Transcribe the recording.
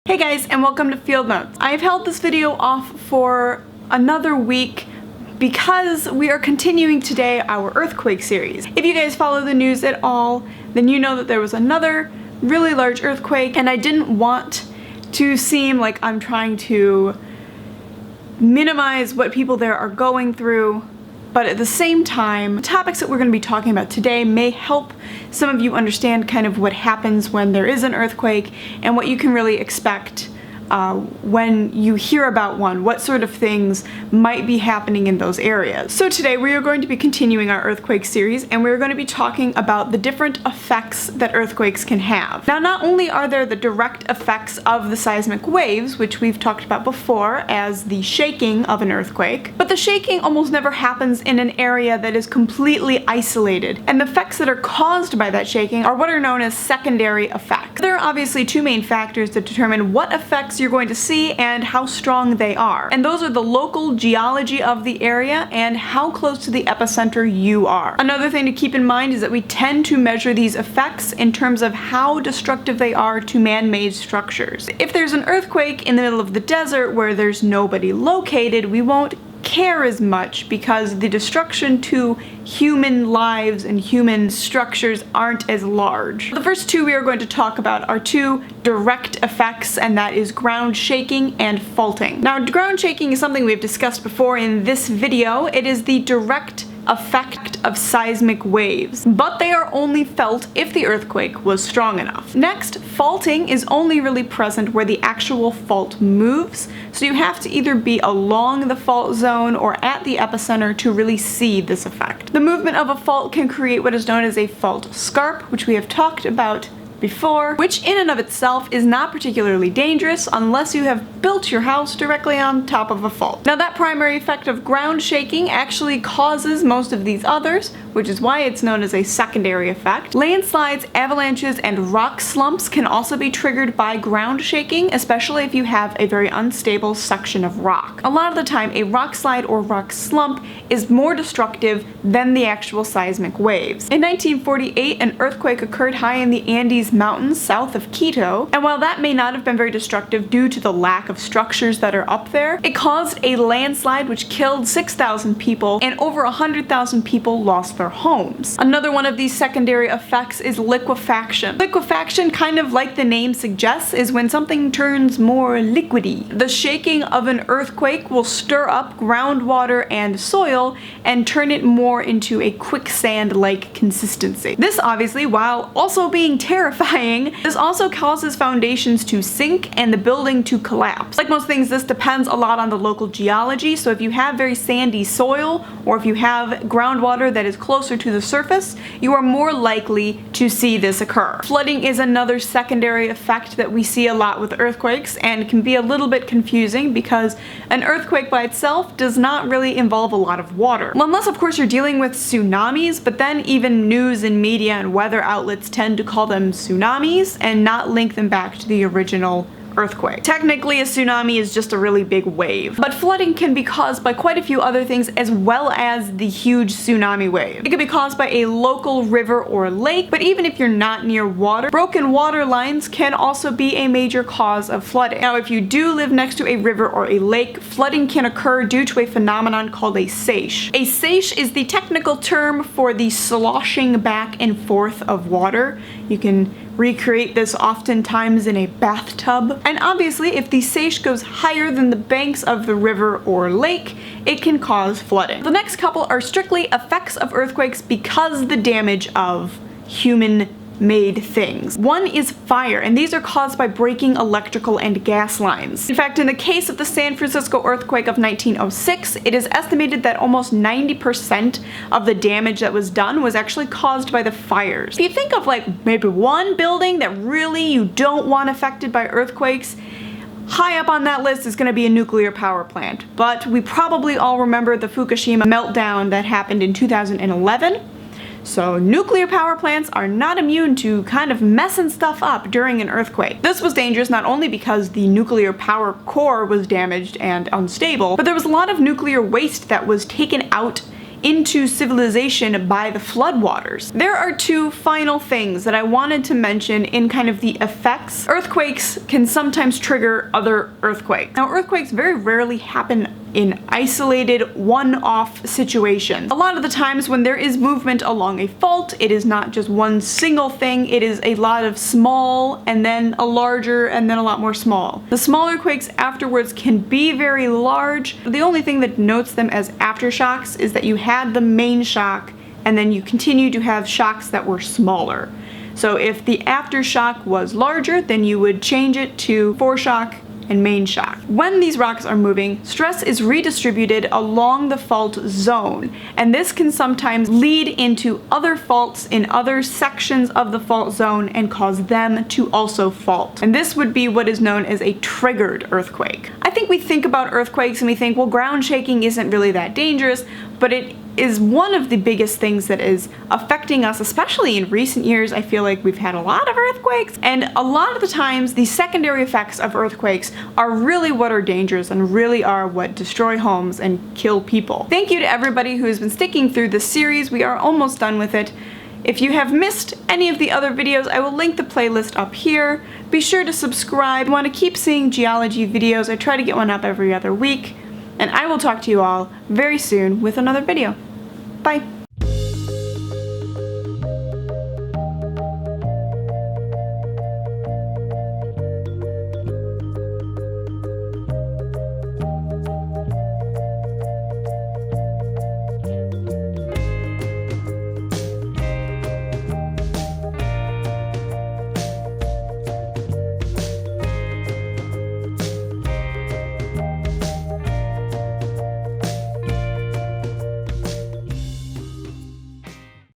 Hey guys, and welcome to Field Notes. I've held this video off for another week because we are continuing today our earthquake series. If you guys follow the news at all, then you know that there was another really large earthquake, and I didn't want to seem like I'm trying to minimize what people there are going through, but at the same time, the topics that we're going to be talking about today may help some of you understand kind of what happens when there is an earthquake and what you can really expect when you hear about one, what sort of things might be happening in those areas. So today we are going to be continuing our earthquake series, and we're going to be talking about the different effects that earthquakes can have. Now, not only are there the direct effects of the seismic waves, which we've talked about before as the shaking of an earthquake, but the shaking almost never happens in an area that is completely isolated, and the effects that are caused by that shaking are what are known as secondary effects. There are obviously two main factors that determine what effects you're going to see and how strong they are. And those are the local geology of the area and how close to the epicenter you are. Another thing to keep in mind is that we tend to measure these effects in terms of how destructive they are to man-made structures. If there's an earthquake in the middle of the desert where there's nobody located, we won't care as much because the destruction to human lives and human structures aren't as large. The first two we are going to talk about are two direct effects, and that is ground shaking and faulting. Now, ground shaking is something we've discussed before in this video. It is the direct effect of seismic waves, but they are only felt if the earthquake was strong enough. Next, faulting is only really present where the actual fault moves, so you have to either be along the fault zone or at the epicenter to really see this effect. The movement of a fault can create what is known as a fault scarp, which we have talked about before, which in and of itself is not particularly dangerous unless you have built your house directly on top of a fault. Now, that primary effect of ground shaking actually causes most of these others, which is why it's known as a secondary effect. Landslides, avalanches, and rock slumps can also be triggered by ground shaking, especially if you have a very unstable section of rock. A lot of the time, a rock slide or rock slump is more destructive than the actual seismic waves. In 1948, an earthquake occurred high in the Andes Mountains south of Quito, and while that may not have been very destructive due to the lack of structures that are up there, it caused a landslide which killed 6,000 people, and over 100,000 people lost their homes. Another one of these secondary effects is liquefaction. Liquefaction, kind of like the name suggests, is when something turns more liquidy. The shaking of an earthquake will stir up groundwater and soil and turn it more into a quicksand-like consistency. This obviously, while also being terrifying, this also causes foundations to sink and the building to collapse. Like most things, this depends a lot on the local geology, so if you have very sandy soil or if you have groundwater that is closer to the surface, you are more likely to see this occur. Flooding is another secondary effect that we see a lot with earthquakes and can be a little bit confusing because an earthquake by itself does not really involve a lot of water. Unless, of course, you're dealing with tsunamis, but then even news and media and weather outlets tend to call them tsunamis and not link them back to the original earthquake. Technically, a tsunami is just a really big wave, but flooding can be caused by quite a few other things as well as the huge tsunami wave. It can be caused by a local river or lake, but even if you're not near water, broken water lines can also be a major cause of flooding. Now, if you do live next to a river or a lake, flooding can occur due to a phenomenon called a seiche. A seiche is the technical term for the sloshing back and forth of water. You can recreate this oftentimes in a bathtub. And obviously, if the seiche goes higher than the banks of the river or lake, it can cause flooding. The next couple are strictly effects of earthquakes because the damage of human made things. One is fire, and these are caused by breaking electrical and gas lines. In fact, in the case of the San Francisco earthquake of 1906, it is estimated that almost 90% of the damage that was done was actually caused by the fires. If you think of like maybe one building that really you don't want affected by earthquakes, high up on that list is going to be a nuclear power plant. But we probably all remember the Fukushima meltdown that happened in 2011. So nuclear power plants are not immune to kind of messing stuff up during an earthquake. This was dangerous not only because the nuclear power core was damaged and unstable, but there was a lot of nuclear waste that was taken out into civilization by the floodwaters. There are two final things that I wanted to mention in kind of the effects. Earthquakes can sometimes trigger other earthquakes. Now, earthquakes very rarely happen in isolated, one-off situations. A lot of the times when there is movement along a fault, it is not just one single thing, it is a lot of small, and then a larger, and then a lot more small. The smaller quakes afterwards can be very large. The only thing that notes them as aftershocks is that you had the main shock, and then you continue to have shocks that were smaller. So if the aftershock was larger, then you would change it to foreshock and main shock. When these rocks are moving, stress is redistributed along the fault zone, and this can sometimes lead into other faults in other sections of the fault zone and cause them to also fault. And this would be what is known as a triggered earthquake. I think we think about earthquakes and we think, well, ground shaking isn't really that dangerous, but it is one of the biggest things that is affecting us, especially in recent years. I feel like we've had a lot of earthquakes, and a lot of the times the secondary effects of earthquakes are really what are dangerous and really are what destroy homes and kill people. Thank you to everybody who has been sticking through this series. We are almost done with it. If you have missed any of the other videos, I will link the playlist up here. Be sure to subscribe. If you want to keep seeing geology videos, I try to get one up every other week. And I will talk to you all very soon with another video. Bye!